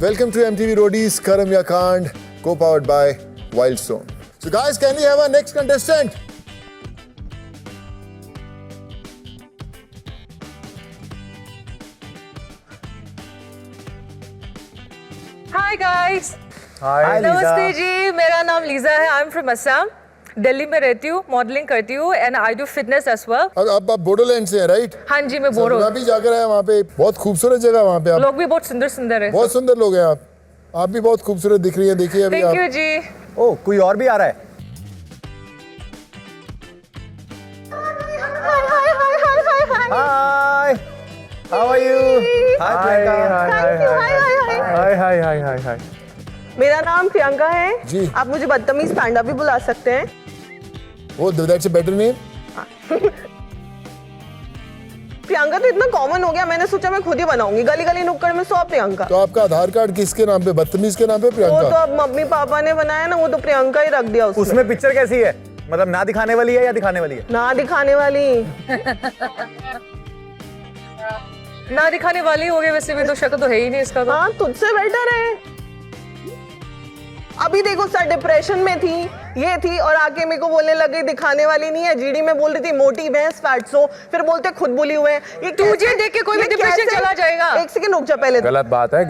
Welcome to MTV Roadies Karam Ya Kand, co-powered by Wildstone. So guys, can we have our next contestant? Hi guys. Hi नमस्ते जी, मेरा नाम Lisa है. I am from Assam. Delhi में रहती हूँ, modelling करती हूँ and I do fitness as well. अब आप बोडोलैंड से हैं, राइट? हाँ जी, मैं बोरो. मैं भी जाकर आया वहाँ पे. बहुत खूबसूरत जगह वहाँ पे. आप लोग भी बहुत सुंदर सुंदर है. बहुत सुंदर लोग हैं आप भी बहुत खूबसूरत दिख रही हैं. देखिए अभी थैंक यू आप. जी. ओह, कोई और भी आ रहा है? हाय, हाउ आर यू? हाय प्रियंका. हाय. मेरा नाम प्रियंका है जी. आप मुझे बदतमीज पैंडा भी बुला सकते हैं. वो that's a better name. Priyanka तो इतना कॉमन हो गया, मैंने सोचा मैं खुद ही बनाऊंगी. गली गली नुक्कड़ में 100 प्रियंका. तो आपका आधार कार्ड किसके नाम पे? बदतमीज के नाम पे वो तो प्रियंका? अब मम्मी पापा ने बनाया ना, वो तो प्रियंका ही रख दिया उसमें. उसमें पिक्चर कैसी है? मतलब ना दिखाने वाली है या दिखाने वाली है? ना दिखाने वाली. ना दिखाने वाली हो गए. वैसे भी तो शक्ल तो है ही नहीं इसका. तो हाँ, तुझसे बेटर है. अभी देखो सर, डिप्रेशन में थी, ये थी, और आके मेरे को बोलने लगे दिखाने वाली नहीं है. जीडी में बोल रही थी मोटी भैंस फैटसो, फिर बोलते खुद बोली हुए हैं. ये तुझे देख के कोई भी डिप्रेशन चला जाएगा. एक सेकंड रुक जा पहले. गलत बात है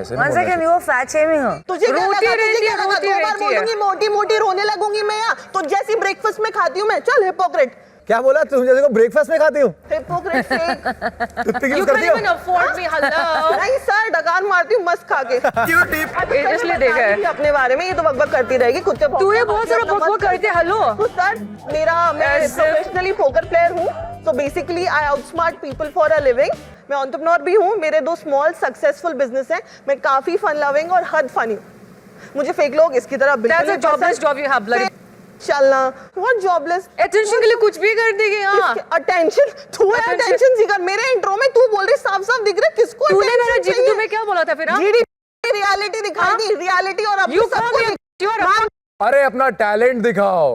ऐसे नहीं बोलना चाहिए। वो फैट शेमिंग हो. तुझे क्या रोती लगा? रहती तुझे है, क्या लगा? रोती 2 बार रहती है. बोलूंगी मोटी मोटी रोने लगूंगी मैं यहाँ. तो जैसी ब्रेकफास्ट में खाती हूँ मैं. चल हिपोक्रेट. क्या बोला? तुम जैसे को ब्रेकफास्ट में खाती हूँ? Hypocrite fake. Toothpick You use can't करती हो? even afford me. Hello. नहीं सर, डकार मारती हूँ मस्त खा के. इसलिए देखा है. अपने बारे में ये तो बकबक करती रहेगी खुद से. तू ये बहुत सारा बकवास करती है. हेलो. तो सर, मैं As if- professionally poker player हूँ. तो basically I outsmart people for a living. मैं एंटरप्रेन्योर भी हूँ. मेरे 2 स्मॉल सक्सेसफुल बिजनेस हैं. मैं काफी फन लविंग और हद फनी हूँ. मुझे फेक लोग इसकी तरह That's बिल्कुल a jobless job you have. Bloody. चलना. What jobless? Attention के लिए कुछ भी कर देगी. हाँ. अटेंशन. तू है Attention. Attention seeker. मेरे इंट्रो में तू बोल रही साफ साफ दिख रहा है किसको तूने मेरा attention जीडी चाहिए? में क्या बोला था फिर? हाँ? जीडी रियलिटी दिखाएगी. रियलिटी और अब You सब come कुछ. here. You're a- अरे अपना टैलेंट दिखाओ.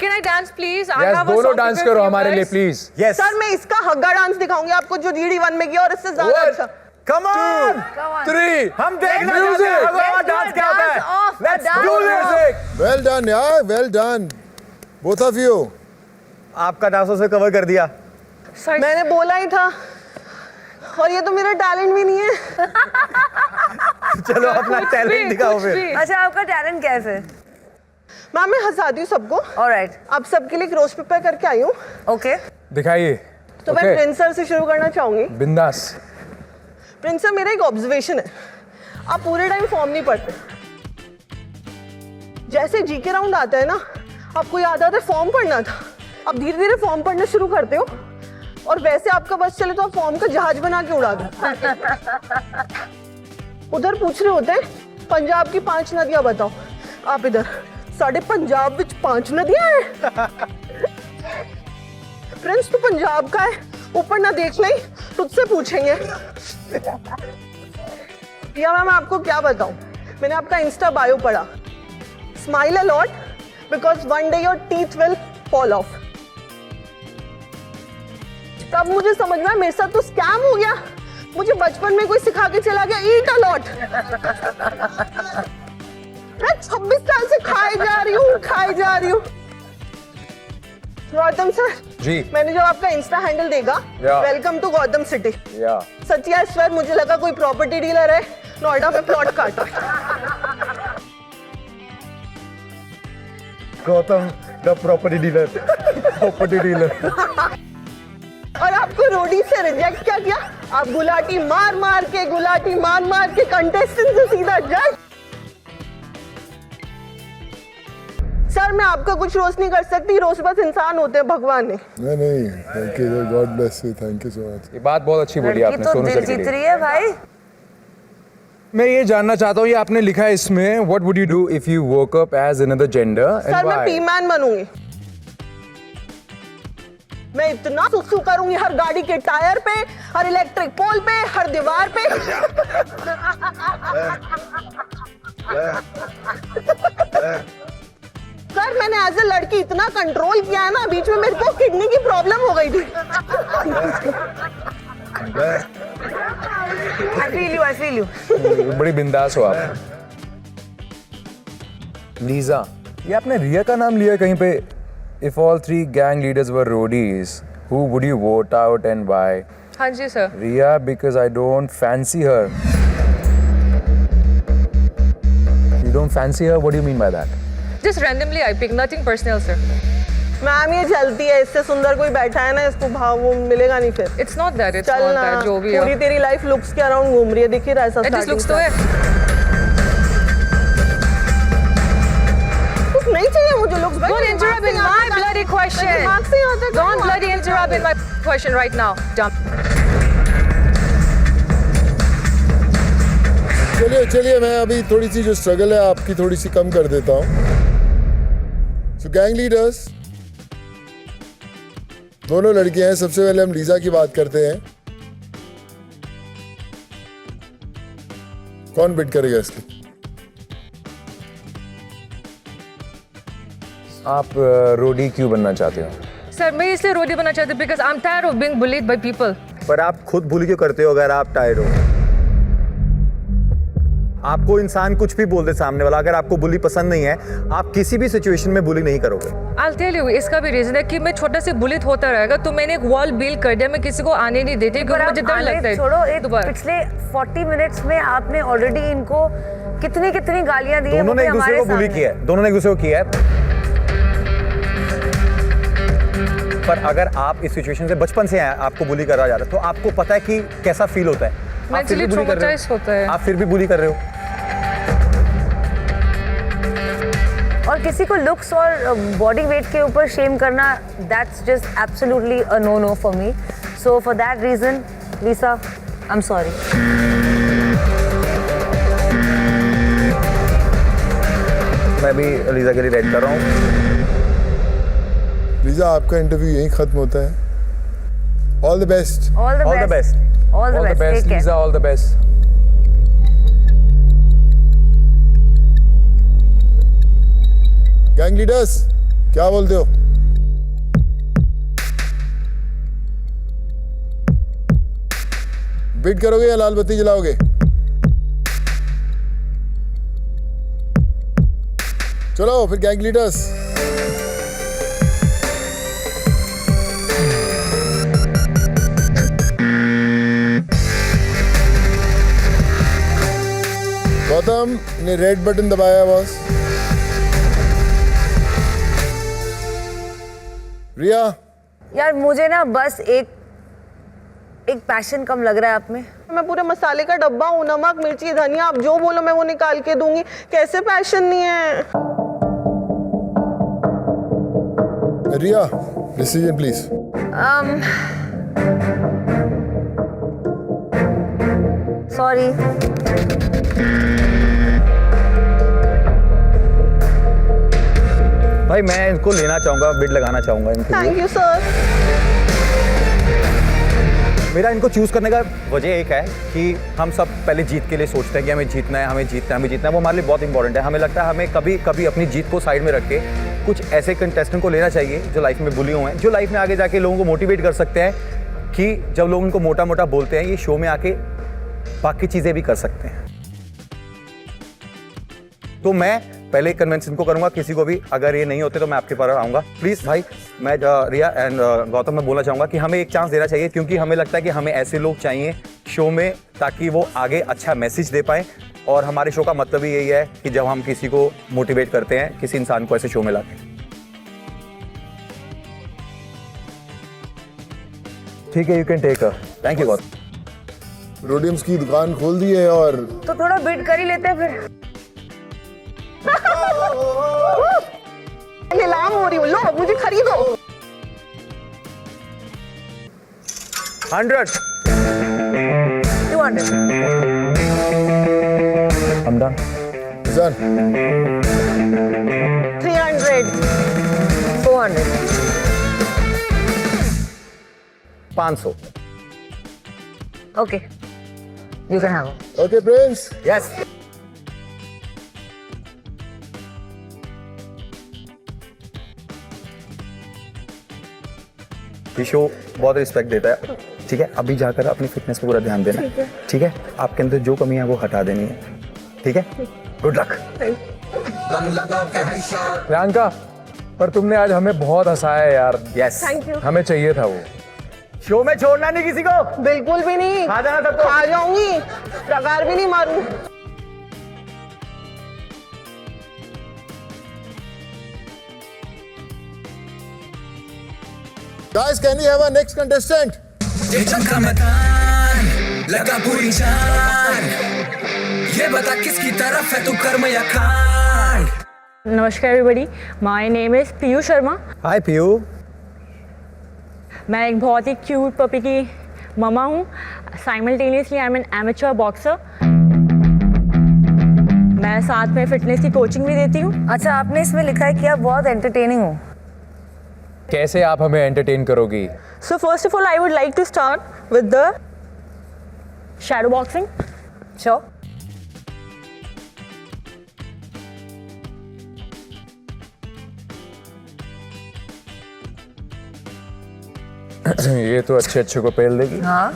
Can I dance please? I yes, have a दोनों song डांस prepared करो for you हमारे लिए guys. प्लीज. यस सर, मैं इसका हग्गा डांस दिखाऊंगी आपको जो जीडी 1 में किया, और इससे ज्यादा अच्छा. Come on. 3 हम देखना चाहते हैं हमारा डांस क्या होता है. Let's do music. Well done यार, well done both of you. आपका डांसों से कवर कर दिया. Sorry. मैंने बोला ही था. और ये तो मेरा टैलेंट भी नहीं है. चलो अपना कुछ टैलेंट भी, दिखाओ कुछ फिर. भी. अच्छा, आपका टैलेंट क्या है फिर? मैम, मैं हंसाती हूँ सबको. ऑलराइट, आप सबके लिए एक रोज पेपर करके आई हूँ. ओके. दिखाइए. तो मैं प्रिंस सर से शुरू करना चाहूंगी. बिंदास. प्रिंस सर, मेरा एक ऑब्जर्वेशन है. आप पूरे टाइम फॉर्म नहीं पढ़ते. जैसे जीके राउंड आता है ना, आपको याद आता है फॉर्म पढ़ना था. अब धीरे धीरे फॉर्म पढ़ना शुरू करते हो, और वैसे आपका बस चले तो आप फॉर्म का जहाज बना के उड़ा दो. उधर पूछ रहे होते हैं पंजाब की 5 नदियां बताओ. आप इधर साढ़े पंजाब विच 5 नदियां हैं. प्रिंस, तू पंजाब का है, ऊपर ना देख ले, तुझसे पूछेंगे. या मैं आपको क्या बताऊं, मैंने आपका इंस्टा बायो पढ़ा. Smile a lot because one day your teeth will fall of. तब मुझे समझ में आया मेरे साथ तो स्कैम हो गया. मुझे बचपन में कोई सिखा के चला गया ईट अ लॉट. मैं 26 साल से खाए जा रही हूँ. गौतम सर जी. मैंने जब आपका इंस्टा हैंडल देखा, Yeah. Welcome to Gautam city, या सच्ची आई स्वेयर मुझे लगा कोई प्रॉपर्टी डीलर है, नोएडा में प्लॉट काटा. Gautam the property dealer. और आपको रोडी से रिजेक्ट क्या किया? आप गुलाटी मार मार के कंटेस्टेंट से सीधा जज. सर, मैं आपका कुछ रोस्ट नहीं कर सकती. रोस्ट बस इंसान होते हैं, भगवान ने. नहीं thank you, God bless you, thank you so much. ये बात बहुत अच्छी बोली लड़की आपने तो सोनू दिल सर के जीत लिए. रही है भाई. मैं ये जानना चाहता हूँ, ये आपने लिखा है इसमें, what would you do if you woke up as another gender sir, and मैं व्हाई? पी मैन बनूंगी. मैं इतना सुसु करूंगी हर गाड़ी के टायर पे, हर इलेक्ट्रिक पोल पे, हर दीवार पे. सर, मैंने एज ए लड़की इतना कंट्रोल किया है ना, बीच में मेरे को किडनी की प्रॉब्लम हो गई थी. I feel you. बड़ी बिंदास हो आप। लीजा, ये आपने रिया का नाम लिया कहीं पे? If all three gang leaders were roadies, who would you vote out and why? हाँ जी sir. Riya, because I don't fancy her. You don't fancy her? What do you mean by that? Just randomly I pick, nothing personal sir. Ma'am ये जलती है, इससे सुंदर कोई बैठा है ना, इसको भाव वो मिलेगा नहीं फिर। It's not that, it's चल not ना, that, जो भी पूरी है। तेरी लाइफ लुक्स के अराउंड घूम रही है, दिख ही रहा है सब At least looks तो है। कुछ नहीं चाहिए मुझे looks. Don't interrupt in my bloody question. दिमाग से आता है। Don't bloody interrupt in my question right now. Dumb. चलिए मैं अभी थोड़ी सी जो स्ट्रगल है आपकी थोड़ी सी कम कर देता हूँ। So gang leaders, दोनों लड़कियां हैं। सबसे पहले हम लीजा की बात करते हैं। कौन बिड करेगा इसकी? आप रोडी क्यों बनना चाहते हो? सर मैं इसलिए रोडी बनना चाहती हूँ because I'm tired of being bullied by people. पर आप खुद bully क्यों करते हो अगर आप टायर्ड हो? आपको इंसान कुछ भी बोल दे सामने वाला, अगर आपको बुली पसंद नहीं है, आप किसी भी सिचुएशन में बुली नहीं करोगे। I'll tell you, इसका भी रीजन है कि मैं छोटा से बुलित होता रहेगा तो मैंने एक वॉल बिल्ड कर दिया, मैं किसी को आने नहीं देती क्योंकि मुझे डर लगता है। छोड़ो, एक दोबारा। पिछले 40 मिनट्स में आपने ऑलरेडी इनको कितनी गालियां दी है। दोनों ने एक दूसरे को बुली किया है, दोनों ने एक दूसरे को किया है। पर अगर आप इस सिचुएशन से बचपन से आए, आपको बुली करा जा रहा है, तो आपको पता है कि कैसा फील होता है। आप फिर भी Mentally बुली कर रहे traumatized होता है। हो, आप फिर भी बुली कर रहे हो। और किसी को लुक्स और बॉडी वेट के ऊपर शेम करना, that's just absolutely a no no for me. So for that reason Lisa, I am sorry. मैं भी लीजा के लिए वेट कर रहा हूँ। लीजा आपका इंटरव्यू यहीं खत्म होता है। All the best. All the All the best. best. All All the the best. best, take Lisa. All the best. Gang leaders क्या बोलते हो? बिड करोगे या लाल बत्ती जलाओगे? चलो फिर गैंग लीडर्स। गौतम ने रेड बटन दबाया बॉस। रिया यार मुझे ना बस एक पैशन कम लग रहा है आप में। मैं पूरे मसाले का डब्बा हूँ, नमक मिर्ची धनिया, आप जो बोलो मैं वो निकाल के दूंगी। कैसे पैशन नहीं है? रिया डिसीजन प्लीज। सॉरी। भाई मैं इनको लेना चाहूंगा, बिड लगाना चाहूंगा इनके लिए। Thank you sir. मेरा इनको चूज करने का वजह एक है कि हम सब पहले जीत के लिए सोचते हैं कि हमें जीतना है, हमें जीतना है, हमें जीतना है। वो हमारे लिए बहुत इंपॉर्टेंट है। हमें लगता है हमें कभी कभी अपनी जीत को साइड में रख के कुछ ऐसे कंटेस्टेंट को लेना चाहिए जो लाइफ में बुली हुए हैं, जो लाइफ में आगे जाके लोगों को मोटिवेट कर सकते हैं कि जब लोग उनको मोटा मोटा बोलते हैं, ये शो में आके बाकी चीज़ें भी कर सकते हैं। तो मैं पहले कन्विंस इनको करूंगा, किसी को भी अगर ये नहीं होते तो मैं आपके पास आऊँगा। प्लीज़ भाई, मैं रिया एंड गौतम में बोलना चाहूँगा कि हमें एक चांस देना चाहिए, क्योंकि हमें लगता है कि हमें ऐसे लोग चाहिए शो में ताकि वो आगे अच्छा मैसेज दे पाएँ। और हमारे शो का मतलब ही यही है कि जब हम किसी को मोटिवेट करते हैं, किसी इंसान को ऐसे शो में लाते हैं। ठीक है, you can take her. Thank you Gautam. रोडियम्स की दुकान खोल दी है और तो थोड़ा बिड कर ही लेते हैं फिर। नीलाम हो रही हूँ, लो मुझे खरीदो। 100। 200। I'm done. जान 300। 400। 500। Okay. You can have it. Okay Prince. Yes. ये शो बहुत रिस्पेक्ट देता है। ठीक है, अभी जाकर अपनी फिटनेस पे पूरा ध्यान देना, ठीक है? आपके अंदर जो कमी है वो हटा देनी है, ठीक है? Good luck. प्रियंका, पर तुमने आज हमें बहुत हंसाया यार। Yes, thank you. हमें चाहिए था वो। शो में छोड़ना नहीं किसी को। बिल्कुल भी नहीं, आ जाना सबको। आ जाऊंगी, प्रकार भी नहीं मारूं। Guys, can we have our next contestant? चक्का में कान लगा पूरी जान, ये बता किसकी तरफ है तू, कर्म या कांड। नमस्कार everybody, my name is Piyu Sharma. Hi Piyu. मैं एक बहुत ही क्यूट पपी की ममा हूँ। Simultaneously I am an amateur boxer. मैं साथ में फिटनेस की कोचिंग भी देती हूँ। अच्छा, आपने इसमें लिखा है कि आप बहुत एंटरटेनिंग हो। कैसे आप हमें एंटरटेन करोगी? So first of all, I would like to start with the shadow boxing. Sure. ये तो अच्छे अच्छे को पेल देगी। हाँ,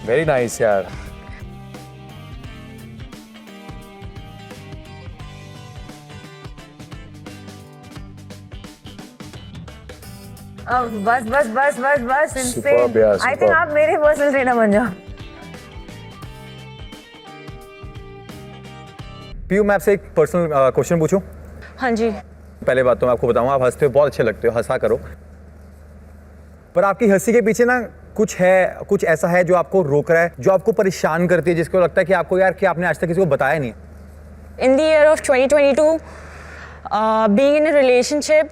वेरी नाइस यार। अब बस बस बस बस बस Superb यार, आई थिंक superb. आप मेरे पर्सनल ट्रेनर बन जाओ। पीयू, मैं आपसे एक पर्सनल क्वेश्चन पूछूं? हाँ जी। पहले बात तो मैं आपको बताऊं, आप हंसते हो, बहुत अच्छे लगते हो, हंसा करो। पर आपकी हंसी के पीछे ना कुछ है, कुछ ऐसा है जो आपको रोक रहा है, जो आपको परेशान करती है, जिसको लगता है कि आपको यार कि आपने आज तक किसी को बताया नहीं। In the year of 2022, being in a relationship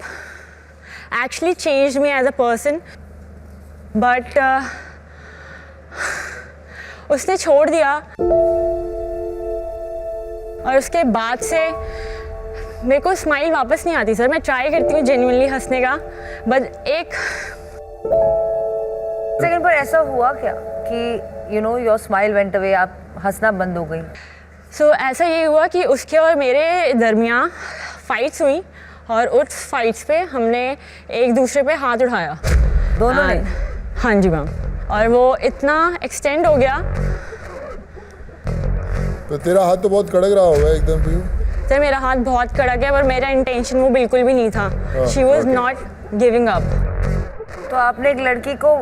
actually changed me as a person. But उसने छोड़ दिया और उसके बाद से मेरे को स्माइल वापस नहीं आती सर। मैं ट्राई करती हूँ जेन्युइनली हंसने का, बट एक सेकंड पर ऐसा हुआ क्या कि you know your smile went away, आप हंसना बंद हो गई? ऐसा ये हुआ कि उसके और मेरे दरमियाँ फाइट्स हुई और उस फाइट्स पे हमने एक दूसरे पे हाथ उठाया दोनों ने? हाँ जी मैम, और वो इतना एक्सटेंड हो गया। तो तेरा हाथ तो बहुत कड़क रहा होगा एकदम पीयू। सर मेरा हाथ बहुत कड़क है, पर मेरा इंटेंशन वो बिल्कुल भी नहीं था। She was not giving up. तो आपने एक लड़की को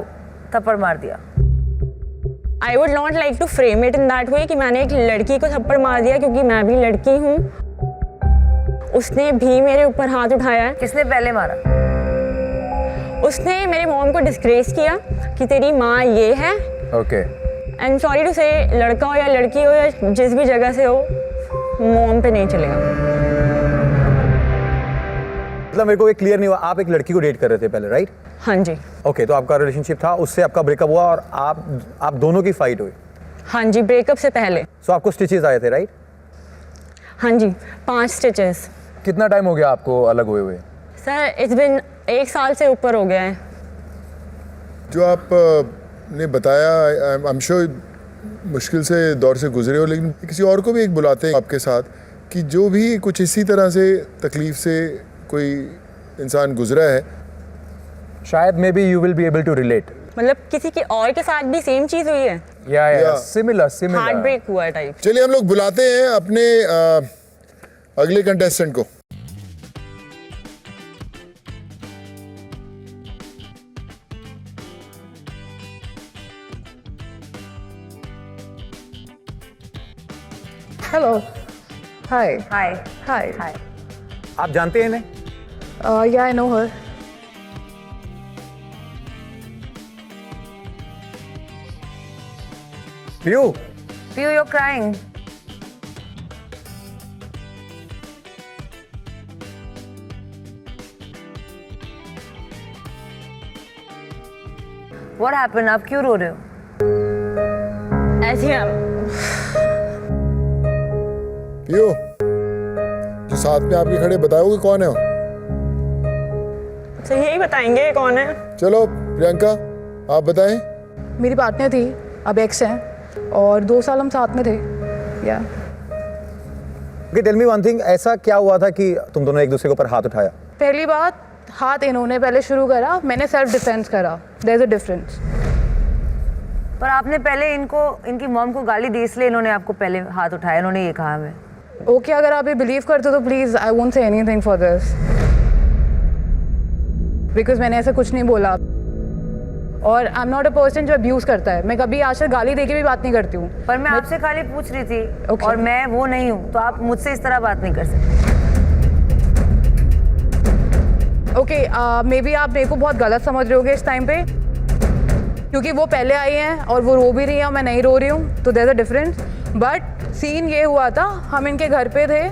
थप्पड़ मार दिया? I would not like to frame it in that way कि मैंने एक लड़की को थप्पड़ मार दिया, क्योंकि मैं भी लड़की हूँ। उसने भी मेरे ऊपर हाथ उठाया है। किसने पहले मारा? उसने मेरे मॉम को डिस्ग्रेस किया कि तेरी माँ ये है। ओके। एंड सॉरी टू से, लड़का हो या लड़की हो या जिस भी जगह से हो, मॉम पे नहीं चलेगा। मतलब मेरे को ये क्लियर नहीं हुआ, आप एक लड़की को डेट कर रहे थे पहले, राइट? हाँ जी। ओके, तो आपका रिलेशनशिप था, उससे आपका ब्रेकअप हुआ और आप दोनों की फाइट हुई। हाँ जी, ब्रेकअप से पहले। सो आपको स्टिचेस आए थे, राइट? हाँ जी, 5 स्टिचेस। कितना टाइम हो गया आपको अलग हुए हुए? सर इट्स बिन 1 साल से ऊपर हो गया है। जो आप ने बताया, आई एम श्योर मुश्किल से दौर से गुजरे हो, लेकिन किसी और को भी एक बुलाते हैं आपके साथ कि जो भी कुछ इसी तरह से तकलीफ से कोई इंसान गुजरा है, शायद maybe you will be able to relate. मतलब किसी की और के साथ भी सेम चीज़ हुई है? या Yeah. सिमिलर हार्ट ब्रेक हुआ टाइप। चलिए हम लोग बुलाते हैं अपने अगले कंटेस्टेंट को। Hello. Hi. हाय। Hi. हाय। आप जानते हैं इन्हें? Yeah, I know her. Piyu, Pio, you're crying. What happened? आप क्यों रो रहे हो? ऐसे ही पियो, जो साथ में आपके खड़े बताओगे कौन है वो? तो यही बताएंगे कौन है। चलो प्रियंका, आप बताएं। मेरी पार्टनर थी, अब एक्स हैं, और 2 साल हम साथ में थे। या टेल मी वन थिंग, ऐसा क्या हुआ था कि तुम दोनों एक दूसरे के ऊपर हाथ उठाया? पहली बात, हाथ इन्होंने पहले शुरू करा, मैंने सेल्फ डिफेंस करा, देयर इज अ डिफरेंस। पर आपने पहले इनकी मॉम को गाली दी इसलिए इन्होंने आपको पहले हाथ उठाया, इन्होंने ये कहा हमें। ओके, अगर आप ये बिलीव करते हो तो please I won't say anything for this, because मैंने ऐसा कुछ नहीं बोला। और I am not a person जो अब्यूज़ करता है। मैं कभी आज तक गाली दे के भी बात नहीं करती हूँ। पर मैं आपसे खाली पूछ रही थी Okay. और मैं वो नहीं हूँ, तो आप मुझसे इस तरह बात नहीं कर सकते। ओके, मे बी आप मेरे को बहुत गलत समझ रहे होगे इस टाइम पे, क्योंकि वो पहले आई हैं और वो रो भी रही हैं और मैं नहीं रो रही हूँ, तो there is a difference. But scene ये हुआ था, हम इनके घर पे थे,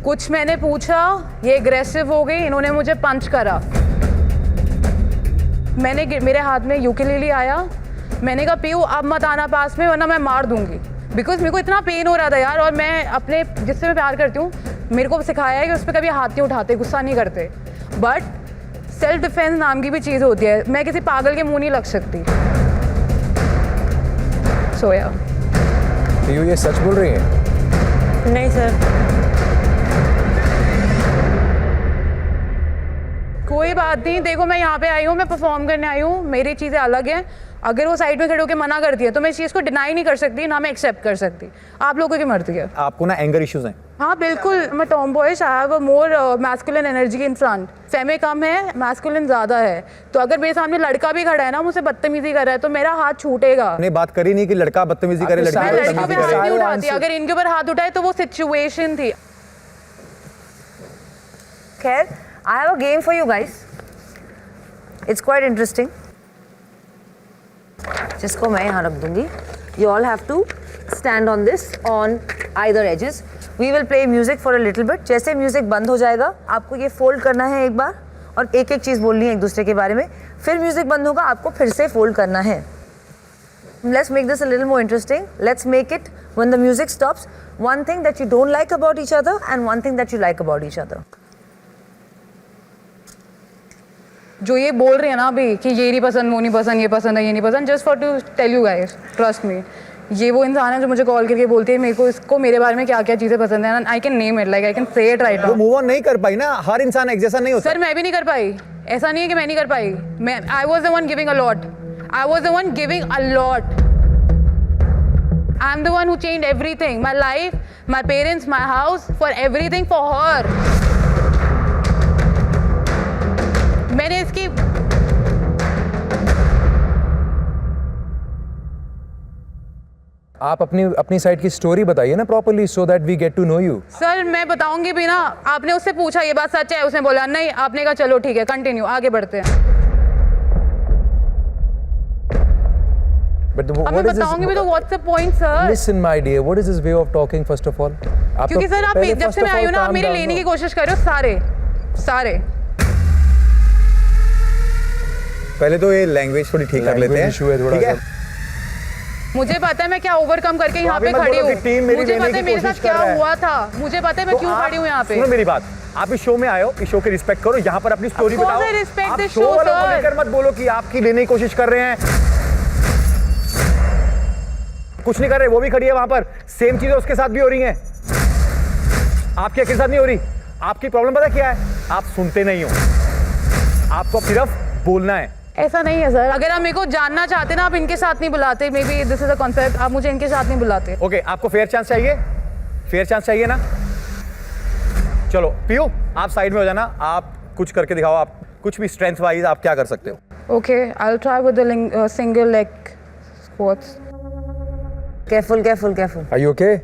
कुछ मैंने पूछा, ये एग्रेसिव हो गई, इन्होंने मुझे पंच करा। मेरे हाथ में यूकेलेली आया, मैंने कहा पीयू अब मत आना पास में वरना मैं मार दूंगी, बिकॉज मेरे को इतना पेन हो रहा था यार। और मैं अपने जिससे मैं प्यार करती हूँ, मेरे को सिखाया है कि उस पर कभी हाथ नहीं उठाते, गुस्सा नहीं करते। बट सेल्फ डिफेंस नाम की भी चीज़ होती है, मैं किसी पागल के मुंह नहीं लग सकती। सो या पीयू ये सच बोल रही हैं? नहीं सर, कोई बात नहीं। देखो मैं यहाँ पे आई हूँ, मैं परफॉर्म करने आई हूँ, मेरी चीज़ें अलग हैं। अगर वो साइड में खड़े होकर मना करती है तो मैं इस चीज़ को डिनाई नहीं कर सकती, ना मैं एक्सेप्ट कर सकती। आप लोगों की मर्जी है। आपको ना एंगर इश्यूज हैं? हाँ बिल्कुल, मैं tomboys, I have a more masculine energy in front. Femme कम है, मैस्कुलिन ज़्यादा है। तो अगर मेरे सामने लड़का भी खड़ा है ना, मुझसे बदतमीजी कर रहा है, तो मेरा हाथ छूटेगा। आपने बात करी नहीं कि लड़का बदतमीजी करे, लड़की मैं लड़की पे बदतमीजी हाथ करे। नहीं उठाती, अगर इनके ऊपर हाथ उठाए तो वो सिचुएशन थी। खैर, I have a game for you guys, it's quite interesting, जिसको मैं यहाँ रख दूंगी। You all have to stand on this on either edges. We will play music for a little bit. जैसे म्यूजिक बंद हो जाएगा, आपको ये फोल्ड करना है एक बार और एक एक चीज़ बोलनी है एक दूसरे के बारे में। फिर म्यूजिक बंद होगा, आपको फिर से फोल्ड करना है। Let's make this a little more interesting. Let's make it, when the music stops, one thing that you don't like about each other and one thing that you like about each other. जो ये बोल रहे हैं ना अभी कि ये नहीं पसंद, वो नहीं पसंद, ये पसंद है, ये नहीं पसंद, just for to tell you guys, trust me, ये वो इंसान है जो मुझे कॉल करके बोलती है मेरे को इसको मेरे बारे में क्या क्या चीज़ें पसंद है। I can name it, like I can say it right वो नाउ। मूव ऑन नहीं कर पाई ना, हर इंसान एक जैसा नहीं होता। सर मैं भी नहीं कर पाई, ऐसा नहीं है कि मैं नहीं कर पाई। मैं I was the one giving a lot, I was the one giving a lot. I am the one who changed everything, my life, my parents, my house, for everything for her. मैंने इसकी आप अपनी side की story बताइए ना properly, so that we get to know you. Sir मैं बताऊंगी भी ना, आपने उससे पूछा ये बात सच है, उसने बोला नहीं, आपने कहा चलो ठीक है कंटिन्यू, आगे बढ़ते हैं। But अब मैं बताऊंगी भी तो what's the point sir? Listen my dear, what is this way of talking first of all? क्योंकि सर आप जब से मैं आई हूँ ना, आप मेरे लेने की कोशिश कर रहे हो सारे। पहले तो ये लैंग्वेज थोड़ी ठीक कर लेते हैं, ठीक है? मुझे पता है मैं क्या ओवरकम करके यहाँ पे अभी मत खड़ी बोलो कि टीम हूँ, मेरी मुझे लेने पता है की मेरे कोशिश साथ कर क्या रहा है। हुआ था, मुझे पता है मैं क्यों खड़ी हूँ यहाँ पे। सुनो मेरी बात, आप इस शो में आए हो, इस शो की रिस्पेक्ट करो, यहाँ पर अपनी स्टोरी Of course बताओ। I respect आप this शो show, वालों को sir. लेकर मत बोलो कि आपकी लेने की कोशिश कर रहे हैं, कुछ नहीं कर रहे। वो भी खड़ी है वहां पर, सेम चीजें उसके साथ भी हो रही हैं, आपके साथ नहीं हो रही। आपकी प्रॉब्लम पता क्या है? आप सुनते नहीं हो, आपको सिर्फ बोलना है। ऐसा नहीं है सर, अगर आप मेरे को जानना चाहते ना, आप इनके साथ नहीं बुलाते, may be this is a concept, आप मुझे इनके साथ नहीं बुलाते। ओके, आपको फेयर चांस चाहिए? फेयर चांस चाहिए ना? चलो पीयू, आप साइड में हो जाना, आप कुछ करके दिखाओ, आप कुछ भी स्ट्रेंथ वाइज आप क्या कर सकते हो? Okay, I will try with the single leg squats. Careful. Are you okay?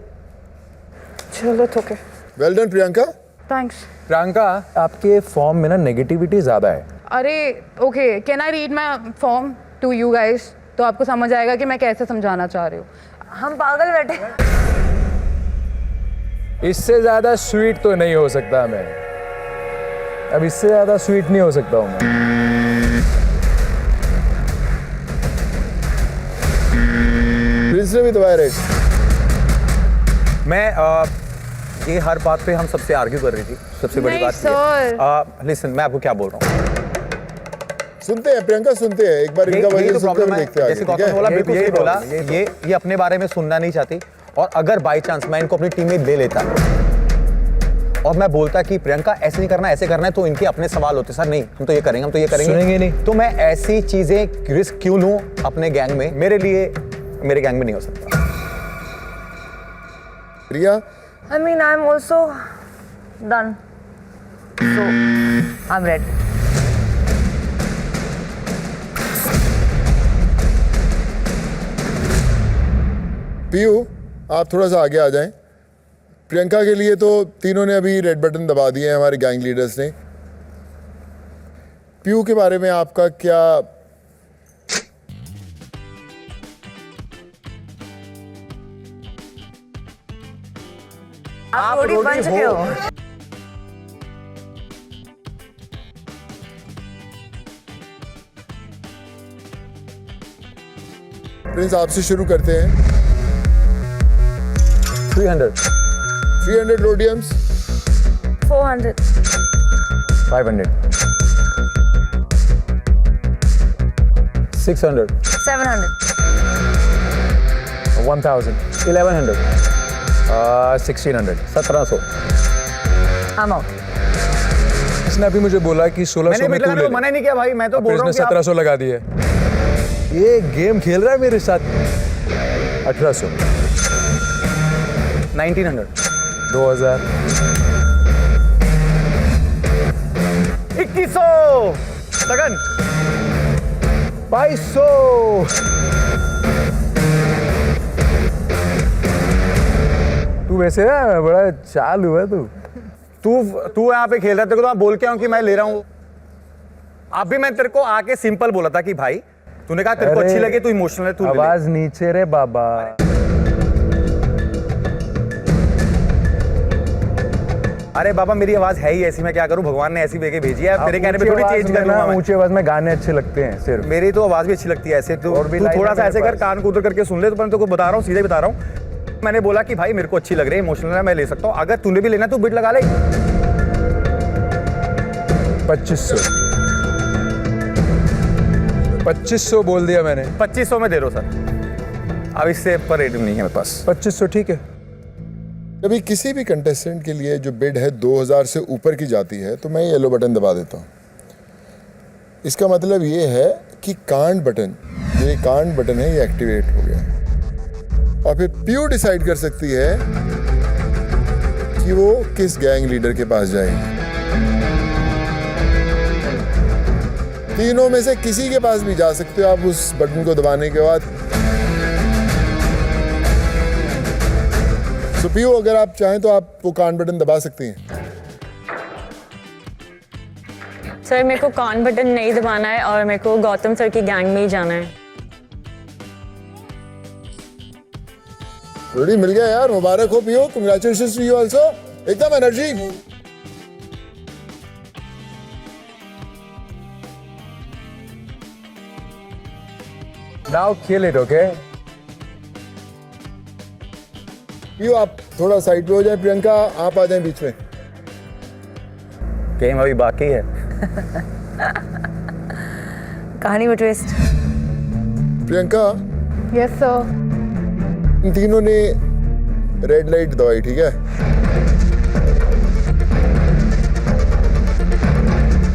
चलो okay, well done Priyanka. Thanks. Priyanka, आपके फॉर्म में ना नेगेटिविटी ज्यादा है। अरे okay, can I read my form to you guys, तो आपको समझ आएगा कि मैं कैसे समझाना चाह रही हूँ। हम पागल बैठे। इससे ज्यादा स्वीट तो नहीं हो सकता मैं, अब इससे ज्यादा स्वीट नहीं हो सकता हूँ मैं। प्रिंस ने भी दबाया राइट। मैं ये हर बात पे हम सबसे आर्ग्यू कर रही थी, सबसे बड़ी नहीं, बात ये लिसन, मैं आपको क्या बोल रहा हूँ, सुनते हैं प्रियंका, सुनते हैं, एक बार इनका यही वजह तो सुनते प्रॉब्लम हुए है। देखते हैं आगे, जैसे ठीक गौतम है? बोला, बिल्कुल यही सही बोला, प्रॉब्लम, ये अपने बारे में सुनना नहीं चाहती, और अगर बाय चांस मैं इनको अपनी टीम में ले लेता और मैं बोलता कि प्रियंका ऐसे नहीं करना, ऐसे करना है, तो इनके अपने सवाल होते सर नहीं हम तो ये करेंगे, हम तो ये करेंगे, सुनेंगे नहीं। तो मैं ऐसी चीजें रिस्क क्यों लूं अपने गैंग में? मेरे लिए मेरे गैंग में नहीं हो सकता। Riya, I mean, I'm also done. So, I'm ready. Piyu आप थोड़ा सा आगे आ जाएं। प्रियंका के लिए तो तीनों ने अभी रेड बटन दबा दिए हैं हमारे गैंग लीडर्स ने। पीयू के बारे में आपका क्या? आप रोटी बन चुके हो। प्रिंस आपसे शुरू करते हैं। 300 रोडियम्स, 400, 500, 600, 700, 1000, 1100, 1600। 1700। I'm out. इसने अभी मुझे बोला कि 1600 मैंने में बिल तू लगाने ले को ले। मना नहीं किया भाई, मैं तो बोल फिर रहा इसने हूँ कि आप- 1700 लगा दिए। ये गेम खेल रहा है मेरे साथ। 1800, 1900, 2000, 2100, लगन 2200। तू वैसे है बड़ा चालू है तू। तू यहाँ पे खेल रहा है, तेरे को तो मैं बोल के आऊँ कि मैं ले रहा हूँ। अभी मैं तेरे को आके सिंपल बोला था कि भाई तूने कहा तेरे को अरे, अच्छी लगे, तू इमोशनल है, तू ले ले। आवाज नीचे रे बाबा। अरे बाबा मेरी आवाज है ही ऐसी, मैं क्या करूं, भगवान ने ऐसी देके भेजी है, तेरे कहने पे थोड़ी चेंज कर लूंगा मैं। ऊंची आवाज में गाने अच्छे लगते हैं सिर्फ। मेरी तो आवाज भी अच्छी लगती है ऐसे, तो और भी तू लाइन थोड़ा है सा मेरे ऐसे कर, पास। कान को उधर करके सुन ले। तो मैं तेरे को बता रहा हूँ, सीधे बता रहा हूँ। मैंने बोला कि भाई मेरे को अच्छी लग रही है, इमोशनल है, मैं ले सकता हूँ। अगर तूने भी लेना तो बिड लगा ले। 2500, 2500 बोल दिया मैंने। 2500 में दे रहा हूँ सर, अब इससे ऊपर रेट नहीं है मेरे पास। 2500 ठीक है। कभी किसी भी कंटेस्टेंट के लिए जो बिड है 2000 से ऊपर की जाती है तो मैं येलो बटन दबा देता हूँ। इसका मतलब ये है कि कांड बटन, जो ये कांड बटन है, ये एक्टिवेट हो गया है। और फिर पीयू डिसाइड कर सकती है कि वो किस गैंग लीडर के पास जाएगी। तीनों में से किसी के पास भी जा सकते हो आप उस बटन को दबाने के बाद। तो पीयू अगर आप चाहें तो आप वो कान बटन दबा सकती हैं। सर मेरे को कान बटन नहीं दबाना है और मेरे को गौतम सर की गैंग में ही जाना है। रेडी मिल गया यार, मुबारक हो Piyu, congratulations to you also. एकदम energy. Now kill it, okay? Piyu आप थोड़ा साइड पे हो जाए, प्रियंका आप आ जाएं बीच में। गेम अभी बाकी है। कहानी में ट्विस्ट। Priyanka, yes sir. इन तीनों ने रेड लाइट दबाई, ठीक है,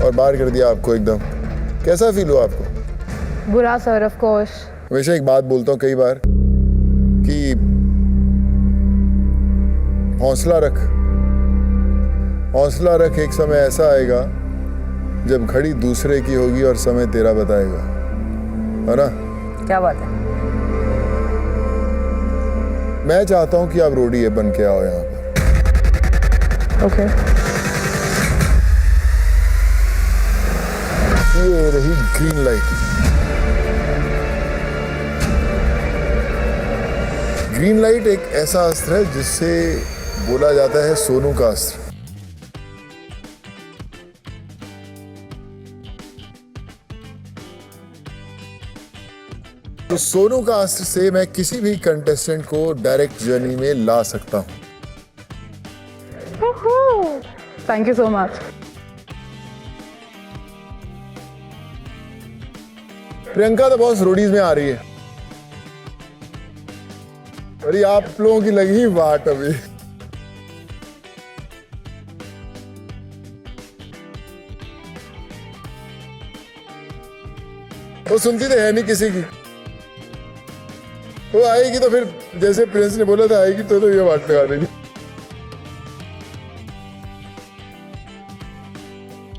और बाहर कर दिया आपको एकदम। कैसा फील हुआ आपको? बुरा सर, ऑफ कोर्स। हमेशा एक बात बोलता हूँ कई बार कि हौसला रख, हौसला रख, एक समय ऐसा आएगा जब घड़ी दूसरे की होगी और समय तेरा बताएगा, है ना? क्या बात है। मैं चाहता हूं कि आप रोडी बन के आओ यहाँ पर। ओके। ये रही ग्रीन लाइट। ग्रीन लाइट एक ऐसा अस्त्र है जिससे बोला जाता है सोनू का अस्त्र। तो सोनू का अस्त्र से मैं किसी भी कंटेस्टेंट को डायरेक्ट जर्नी में ला सकता हूं। Thank you so much. Priyanka तो बहुत रोडीज में आ रही है। अरे आप लोगों की लगी वाट अभी। वो सुनती तो है नहीं किसी की। वो आएगी तो फिर जैसे प्रिंस ने बोला था आएगी तो ये बात लगा देगी।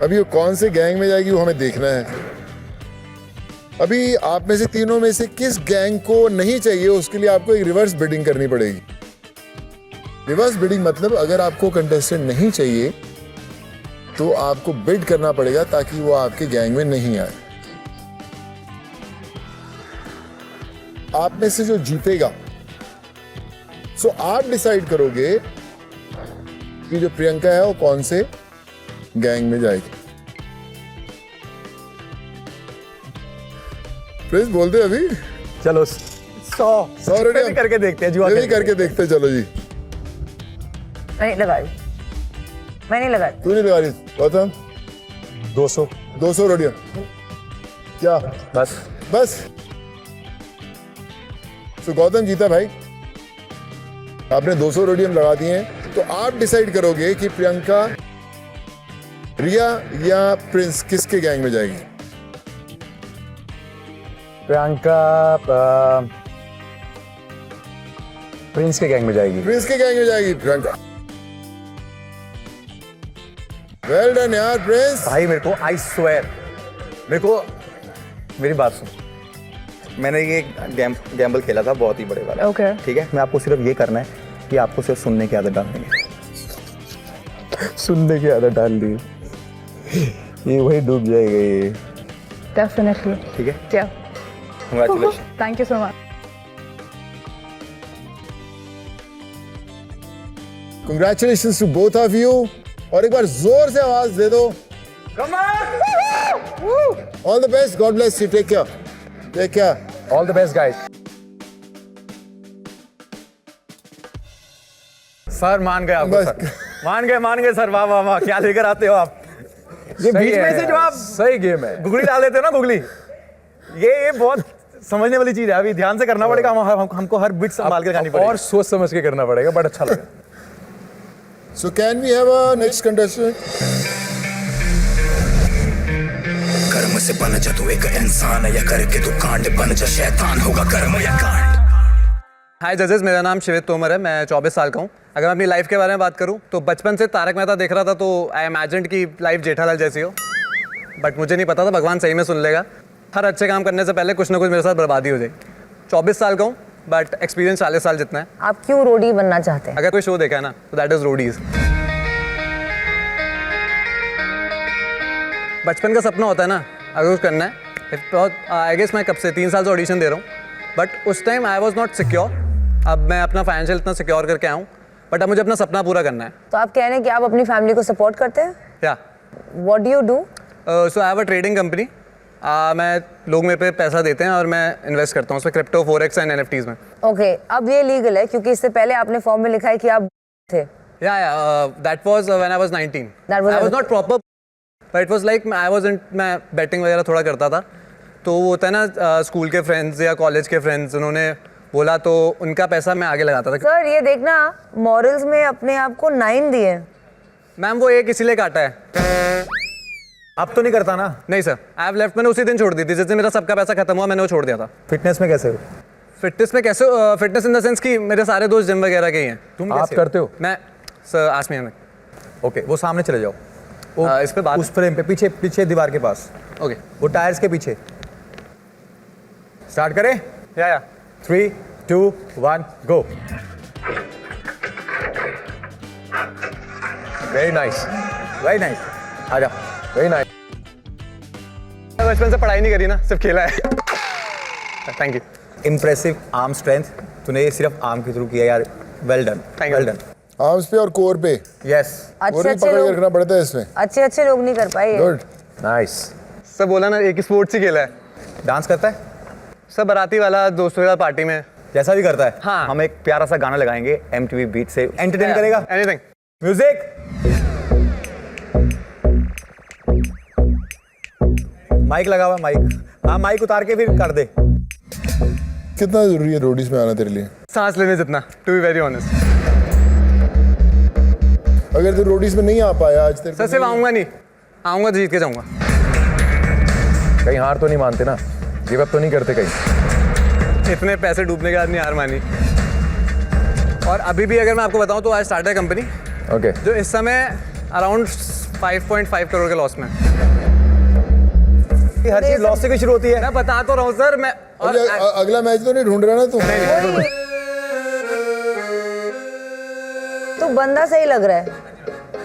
अभी वो कौन से गैंग में जाएगी वो हमें देखना है। अभी आप में से तीनों में से किस गैंग को नहीं चाहिए उसके लिए आपको एक रिवर्स बिडिंग करनी पड़ेगी। रिवर्स बिडिंग मतलब अगर आपको कंटेस्टेंट नहीं चाहिए तो आपको बिड करना पड़ेगा ताकि वो आपके गैंग में नहीं आए। आप में से जो जीतेगा सो आप डिसाइड करोगे कि जो प्रियंका है वो कौन से गैंग में जाएगी। प्लीज बोलते अभी चलो 100 रेडी करके देखते हैं, जुआ ये भी खेलते हैं। करके देखते हैं, चलो जी। मैं नहीं लगा रही, मैं नहीं लगा रही। तू नहीं लगा रही गौतम? 200 रोडियम क्या? बस तो गौतम जीता भाई, आपने 200 रोडियम लगा दिए हैं। तो आप डिसाइड करोगे कि प्रियंका, रिया या प्रिंस किसके गैंग में जाएगी। प्रियंका प्रिंस के गैंग में जाएगी। प्रिंस के गैंग में जाएगी प्रियंका। वेल डन यार प्रिंस। भाई मेरे को आई स्वेयर, मेरे को मेरी बात सुन, मैंने ये गैम्बल खेला था बहुत ही बड़े वाला। Okay. ठीक है, मैं आपको सिर्फ ये करना है कि आपको सिर्फ सुनने की आदत डालनी है। सुनने की आदत डाल दी, ये वही डूब जाएगा ये। डेफिनेटली। ठीक है, क्या? Congratulation. Thank you so much. Congratulations to both of you। और एक बार जोर से आवाज दे दो। All the best, God bless you, take care। Take care। All the best guys. Sir मान गए आपको, बस। सर मान गए सर। वाह वाह वाह, क्या लेकर आते हो आप। ये बीच में से जो आप सही गेम है। गुगली डाल देते हो ना, गुगली, ये बहुत समझने वाली चीज है। अभी ध्यान से करना पड़ेगा, हमको हर बिट संभाल के खानी पड़ेगी। और सोच समझ के करना पड़ेगा, बट अच्छा लगा। So can we have a next contestant? कर्म से बन जा तू एक इंसान, या करके तू कांड बन जा शैतान, होगा कर्म या कांड। हाय जजेस, मेरा नाम शिवित तोमर है, मैं 24 साल का हूँ। अगर मैं अपनी लाइफ के बारे में बात करूँ तो बचपन से तारक मेहता देख रहा था तो आई इमेजिन्ड कि लाइफ जेठालाल जैसी हो, बट मुझे नहीं पता था भगवान सही में सुन लेगा। हर अच्छे काम करने से पहले कुछ ना कुछ मेरे साथ बर्बादी हो जाएगी। 24 साल का हूँ बट एक्सपीरियंस 40 साल जितना है। आप क्यों रोडी बनना चाहते हैं? अगर कोई शो देखा है ना तो दैट इज रोडीज। बचपन का सपना होता है ना अगर कुछ करना है। आई गेस मैं कब से 3 साल से ऑडिशन दे रहा हूँ, बट उस time I was not secure. अब मैं अपना फाइनेंशियल इतना सिक्योर करके आया हूँ, बट अब मुझे अपना सपना पूरा करना है। तो आप कह रहे हैं कि आप अपनी फैमिली को सपोर्ट करते हैं? या what do you do? So I have a trading company. मैं लोग मेरे पे पैसा देते हैं और मैं इन्वेस्ट करता हूँ उसमें, क्रिप्टो, फॉरेक्स एंड एनएफटीज में। ओके, अब ये लीगल है क्योंकि इससे पहले आपने फॉर्म में लिखा है कि आप थे। या that was when I was 19। That was- I was not proper, but it was like I was in, मैं बैटिंग वगैरह थोड़ा करता था। तो वो होता है ना स्कूल के फ्रेंड्स या कॉलेज के फ्रेंड्स, उन्होंने बोला तो उनका पैसा मैं आगे लगाता था। सर ये देखना, मॉरल्स में अपने आप को 9 दिए। मैम वो एक इसीलिए काटा है। अब तो नहीं करता ना? नहीं सर, आई हैव लेफ्ट। मैंने उसी दिन छोड़ दी थी जिस दिन मेरा सबका पैसा खत्म हुआ, मैंने वो छोड़ दिया था। फिटनेस में कैसे हो? फिटनेस में कैसे? फिटनेस इन द सेंस कि मेरे सारे दोस्त जिम वगैरह के ही हैं। तुम आप कैसे करते हो? मैं सर आसमी अहमद। ओके, वो सामने चले जाओ, इस पे बात, उस फ्रेम पे, पीछे पीछे दीवार के पास, ओके वो टायर्स के पीछे। स्टार्ट करें? या 3, 2, 1 गो। वेरी नाइस, वेरी नाइस, आ जा। Very nice. बचपन से पढ़ाई नहीं करी ना, सिर्फ खेला है। Thank you. Impressive arm strength, तूने ये सिर्फ आर्म के थ्रू किया यार। Well done, Thank you. Well done. Arms पे और कोर पे यस, और अच्छे भी अच्छे पकड़ के लोग, रखना पड़ता है इसमें। अच्छे लोग नहीं कर पाए ये। गुड। नाइस। सर बोला ना एक ही स्पोर्ट्स ही खेला है। डांस करता है सर बाराती वाला दोस्तों के साथ पार्टी में। जैसा भी करता है। हाँ। हम एक प्यारा सा गाना लगाएंगे MTV बीट से, एंटरटेन करेगा। एनीथिंग। म्यूजिक। माइक लगा हुआ, माइक। हाँ, माइक उतार के फिर कर दे। कितना जरूरी है रोडीज में आना तेरे लिए? सांस लेने जितना, टू बी वेरी ऑनेस्ट। अगर तू रोडीज में नहीं आ पाया आज तेरे सर सिर्फ आऊंगा नहीं, आऊंगा तो जीत के जाऊंगा। कहीं हार तो नहीं मानते ना? गिव अप तो नहीं करते कहीं? इतने पैसे डूबने के बाद नहीं हार मानी। और अभी भी अगर मैं आपको बताऊं तो आज स्टार्ट है कंपनी ओके जो इस समय अराउंड 5.5 करोड़ के लॉस में। हर चीज लॉस से भी शुरू होती है। मैं बता तो रहा हूँ सर। मैं और अगला मैच तो नहीं ढूंढ रहा ना तू? तो बंदा सही लग रहा है,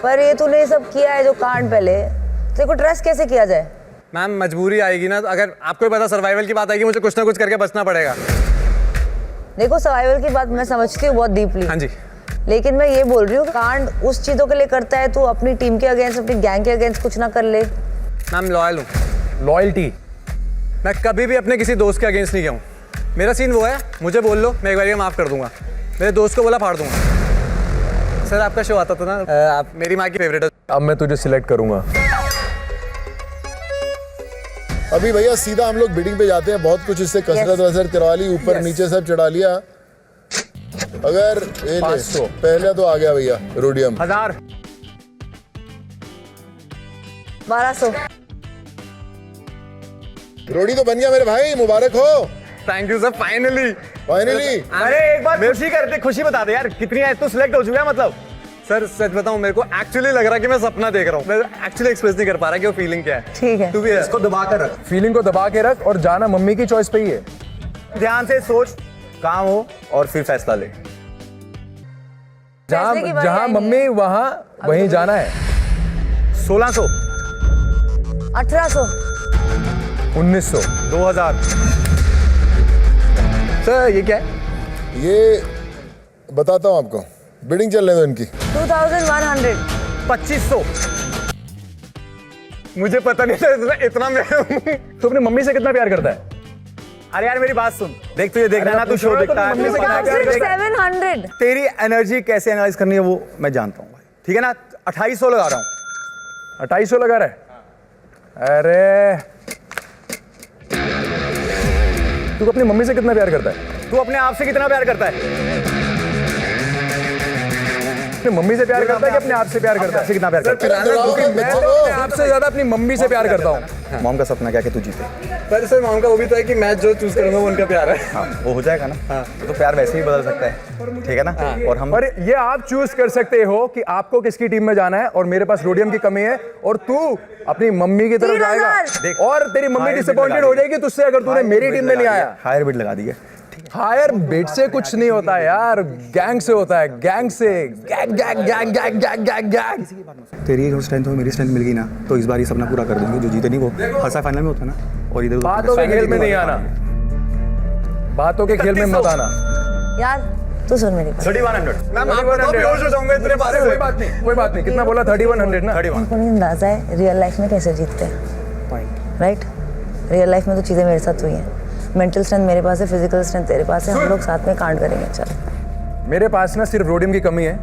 पर ये तूने ये सब किया है जो कांड पहले, तेरे को ट्रस्ट कैसे किया जाए? मैम मजबूरी आएगी ना, अगर आपको भी पता सर्वाइवल की बात आएगी, मुझे कुछ ना कुछ करके बचना पड़ेगा। देखो सर्वाइवल की बात मैं समझती हूँ बहुत डीपली, हाँ जी। लेकिन मैं ये बोल रही हूँ कांड उस चीजों के लिए करता है, तू अपनी टीम के अगेंस्ट, अपनी गैंग के अगेंस्ट कुछ ना कर ले। मैम लॉयल हूँ। लॉयल्टी? मैं कभी भी अपने किसी दोस्त के अगेंस्ट नहीं गया हूँ। मेरा सीन वो है, मुझे बोल लो, मैं एक बार माफ़ कर दूंगा। मेरे दोस्त को बोला फाड़ दूंगा। सर आपका शो आता था ना, आप मेरी माँ की फेवरेट है। अब मैं तुझे सिलेक्ट करूंगा। अभी भैया सीधा हम लोग बिडिंग पे जाते हैं। बहुत कुछ इससे कसरत वसरत करवा ली, ऊपर नीचे सब चढ़ा लिया। अगर ये ले, 500 पहले तो आ गया भैया रोडियम 1000 1200 रोडी तो बन गया मेरे भाई, मुबारक हो। Thank you sir, finally. Finally अरे एक बार खुशी करते, खुशी बता दे यार कितनी है तू सिलेक्ट हो चुका है मतलब। सर सच बताऊं, मेरे को एक्चुअली लग रहा है कि मैं सपना देख रहा हूँ। मैं एक्चुअली एक्सप्रेस नहीं कर पा रहा कि वो फीलिंग क्या है। ठीक है, तू भी है। इसको दबा कर रख, फीलिंग को दबा के रख और जाना मम्मी की चॉइस पे ही है। ध्यान से सोच, काम हो और फिर फैसला ले। जहाँ फैसले की बारी जहाँ आएगी। मम्मी वहाँ वहीं जाना है। 1600 1800 1900 2000 सर ये क्या है? ये बताता हूँ आपको, बिडिंग चलने दो इनकी। 2100 2500 मुझे पता नहीं था इतना मैं तू अपनी मम्मी से कितना प्यार करता है? अरे यार मेरी बात सुन, देख तुझे देखना है ना, तू शो देखता है, मम्मी से मुझे पता है क्या देख- 700 तेरी एनर्जी कैसे एनालाइज करनी है वो मैं जानता हूँ भाई, ठीक है ना। 2800 लगा रहा हूँ। 2800 लगा रहा है? अरे तू अपनी मम्मी से कितना प्यार करता है? तू अपने आप से कितना प्यार करता है? अपनी मम्मी से प्यार करता है कि अपने आप से प्यार करता है? कितना प्यार करता मैं तो अपने आप से ज्यादा अपनी मम्मी से प्यार करता हूँ। है? मॉम का सपना क्या कि तू जीते। पर सर मॉम का वो भी तो है कि मैच जो चूज करूंगा वो उनका प्यार है। हाँ वो हो जाएगा ना, तो प्यार वैसे ही बदल सकता है, ठीक है ना। और हम और ये आप चूज कर सकते हो कि आपको किसकी टीम में जाना है। और मेरे पास रोडियम की कमी है और तू अपनी मम्मी की तरफ 3000 जाएगा और तेरी मम्मी डिसअपॉइंटेड हो जाएगी तुझसे अगर तूने मेरी टीम में नहीं आया। हायर बिड लगा दी है। हायर बिड से कुछ नहीं होता यार, गैंग से होता है, गैंग से। Gang gang gang gang gang gang gang. तेरी जो स्ट्रेंथ हो मेरी स्ट्रेंथ मिल गई ना, तो इस बार ये सपना पूरा कर देंगे। जो जीते नहीं वो हर साल फाइनल में होता है ना। और इधर बातों के खेल में नहीं आना, बातों के खेल में मत आना। यार तू सुन मेरी बात, 3100 मैम आप बताओ, बेहोश हो जाऊंगा इतने बारे कोई में। बात नहीं, कोई बात नहीं। कितना बोला? 3100 ना? 31 तुमको नहीं अंदाजा है रियल लाइफ में कैसे जीतते हैं, राइट? रियल लाइफ में तो चीज़ें मेरे साथ हुई हैं। मेंटल स्ट्रेंथ मेरे पास है, फिजिकल स्ट्रेंथ तेरे पास है, हम लोग साथ में कांड करेंगे। चल मेरे पास ना सिर्फ रोडियम की कमी है,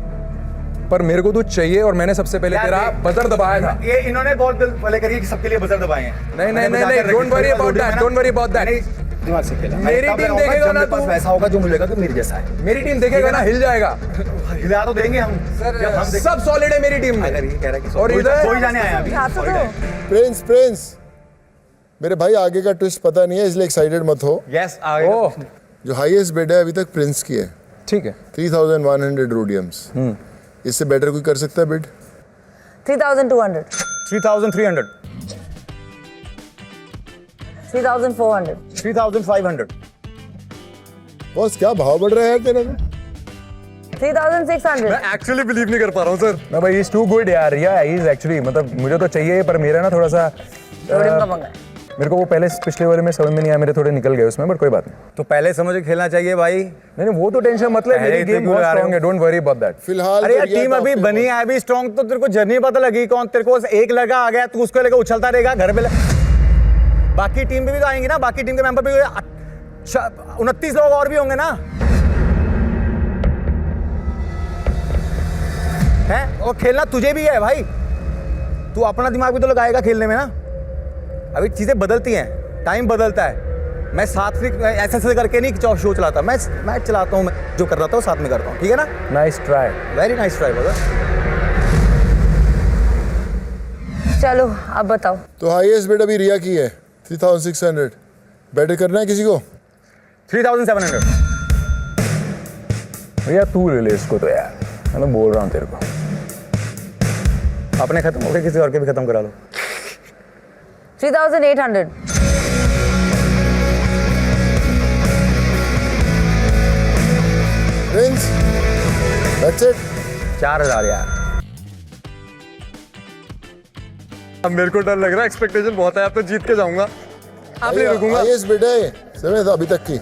पर मेरे को तू चाहिए और मैंने सबसे पहले तेरा बजर दबाया था। ये इन्होंने बहुत पहले करी कि सबके लिए बजर दबाए हैं। नहीं नहीं नहीं नहीं, don't worry about that, don't worry about that. दिमाग से खेला। मेरी तब टीम लगाऊंगा देखेगा जब ना मेरे पास तू। वैसा होगा जो मिलेगा तो मेरे जैसा है। मेरी टीम देखेगा ना, हिल जाएगा। हिला तो देंगे हम जब हम सब सॉलिड है मेरी टीम में। अगर ये कह रहा है कि और इधर कोई जाने आया अभी। तो प्रिंस प्रिंस मेरे भाई आगे का ट्विस्ट पता नहीं है, इसलिए एक्साइटेड मत हो। यस ओह जो हाईएस्ट बिड है अभी तक प्रिंस की है, ठीक है। 3100 रोडियम्स। इससे बेटर कोई कर सकता है बिड? 3200 3300 3400 3500 बॉस क्या भाव बढ़ रहा है यार तेरा तो? 3600 मैं एक्चुअली बिलीव नहीं कर पा रहा हूँ सर। ना भाई, इज टू गुड यार। या इज एक्चुअली, मतलब मुझे तो चाहिए पर मेरा ना थोड़ा सा रोडियम का पंगा है। मेरे को वो पहले पिछले वाले में समझ में नहीं आया, मेरे थोड़े निकल गए उसमें, बट कोई बात नहीं। तो पहले समझ के खेलना चाहिए भाई। नहीं नहीं, वो तो टेंशन मतलब, पहले मेरी इतने गेम बहुत बुरा स्ट्रांग है, डोंट वरी अबाउट दैट। फिलहाल अरे तो यार रिया टीम top अभी पे बनी बहुत। है, अभी स्ट्रांग, तो तेरे को जर्नी पता लगी कौन तेरे को एक लगा आ गया, तू उसको लेकर उछलता रहेगा घर पे। बाकी टीम भी तो आएंगी ना, बाकी टीम के मेंबर भी 29 लोग और भी होंगे ना, है? और खेलना तुझे भी है भाई, तू अपना दिमाग भी तो लगाएगा खेलने में ना। अभी चीजें बदलती हैं, टाइम बदलता है। मैं साथ में ऐसे ऐसे करके नहीं शो चलाता, मैं चलाता हूँ, मैं जो कर रहा था वो साथ में करता हूँ, ठीक है ना। Nice try. Very nice try brother. चलो अब बताओ। तो हाईएस्ट बिड अभी रिया की है 3600। बेटर करना है किसी को? 3700। भैया तू ले ले इसको तो यार, मैं तो बोल रहा हूँ तेरे को। अपने खत्म हो गए, किसी और के भी खत्म करा लो। 3800। Prince, that's it. 4000 यार। अब मेरे को डर लग रहा है, एक्सपेक्टेशन बहुत है, अब तो जीत के जाऊंगा, आप नहीं रुकूंगा। हाईएस्ट बिड है समेत अभी तक की।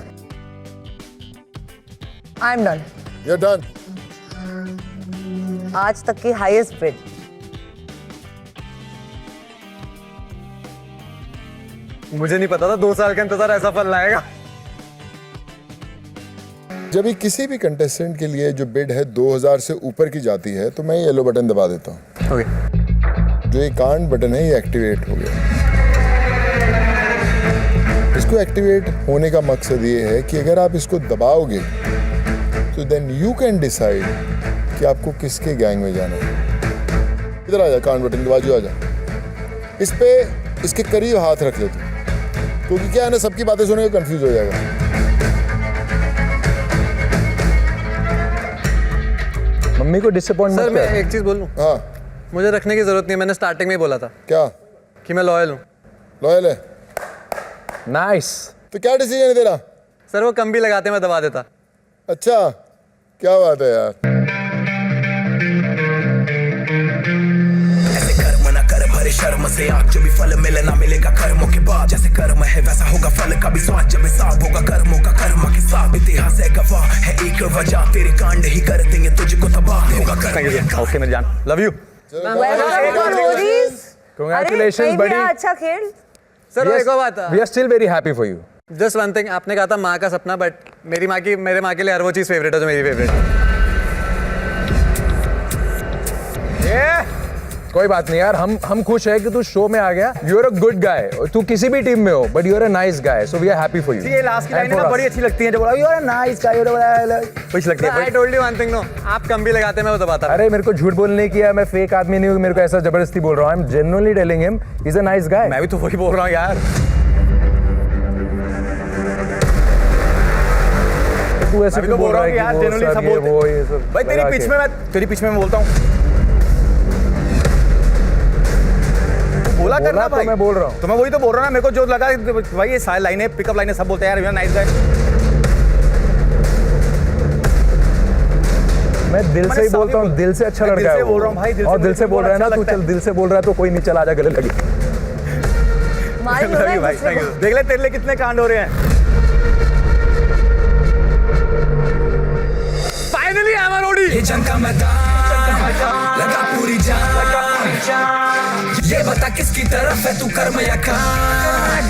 I am done. You're done. आज तक की हाईएस्ट बिड। मुझे नहीं पता था 2 साल का इंतजार ऐसा फल लाएगा। जब भी किसी भी कंटेस्टेंट के लिए जो बिड है 2000 से ऊपर की जाती है तो मैं येलो बटन दबा देता हूँ। ओके, जो ये कांड बटन है ये एक्टिवेट हो गया। इसको एक्टिवेट होने का मकसद ये है कि अगर आप इसको दबाओगे तो देन यू कैन डिसाइड कि आपको किसके गैंग में जाना है। इधर आ जा, कांड बटन के बाजू आ जा, इस पे इसके करीब हाथ रख ले तू, क्योंकि क्या है ना, सबकी बातें सुने को कंफ्यूज हो जाएगा। मम्मी को डिसअपॉइंट सर मत मैं कर। एक चीज बोल लूं? हाँ, मुझे रखने की जरूरत नहीं है, मैंने स्टार्टिंग में ही बोला था क्या कि मैं लॉयल हूँ। लॉयल है? नाइस। तो क्या डिसीजन है तेरा? सर वो कम भी लगाते मैं दबा देता। अच्छा, क्या बात है यार। ऐसे कर्म न कर भरे शर्म से आग, जो भी फल मिले ना मिलेगा कर्मों के बाद। जैसे कर्म है वैसा होगा फल का भी स्वाद, जब हिसाब होगा कर्मों का कर्म के साथ। इतिहास है गवाह है एक वजह, तेरे कांड ही कर देंगे तुझको तबाह होगा कर्म। ओके मेरी जान, लव यू। Congratulations, buddy. अच्छा खेल। सर एक और बात, We are still very happy for you. Just one thing, आपने कहा था माँ का सपना, बट मेरी माँ की, मेरे माँ के लिए हर वो चीज़ फेवरेट है जो मेरी फेवरेट है। कोई बात नहीं यार, हम खुश है कि तू शो में आ गया। You are a good guy, तू किसी भी टीम में हो, but you are a nice guy, so we are happy for you. ये लास्ट की लाइन ना बड़ी अच्छी लगती है, जो बोला यू आर नाइस गाय, कुछ लगती है। I told you one thing, no, आप कम भी लगाते मैं वो दबाता। अरे मेरे को झूठ बोलने किया, मैं फेक आदमी नहीं हूँ, मेरे को ऐसा जबरदस्ती बोल रहा हूँ। I am genuinely telling him he is a nice गाय। मैं भी तो वही बोल रहा हूँ यार। तू ऐसे मैं भी तो बोल रहा हूँ यार, जेन्युइनली सब बोलते हैं। भाई तेरी पिच में मैं बोलता हूँ। बोला करना भाई, मैं बोल रहा हूँ तो मैं वही तो बोल रहा हूँ ना। मेरे को जो लगा भाई, ये सारी लाइनें, पिकअप लाइनें सब बोलते हैं यार, नाइस गाय। मैं दिल से ही बोलता हूँ, दिल से अच्छा लड़का है। बोल रहा हूँ भाई, और दिल से बोल रहा है ना तू, चल दिल से बोल रहा है तो कोई नहीं, चल आजा गले लगी। भाई थैंक यू। देख ले तेरे लिए कितने कांड हो रहे हैं। Finally I am a roadie. ये जंग का मैदान लगा पूरी जान, ये बता किसकी तरफ है तू, कर्म या खान।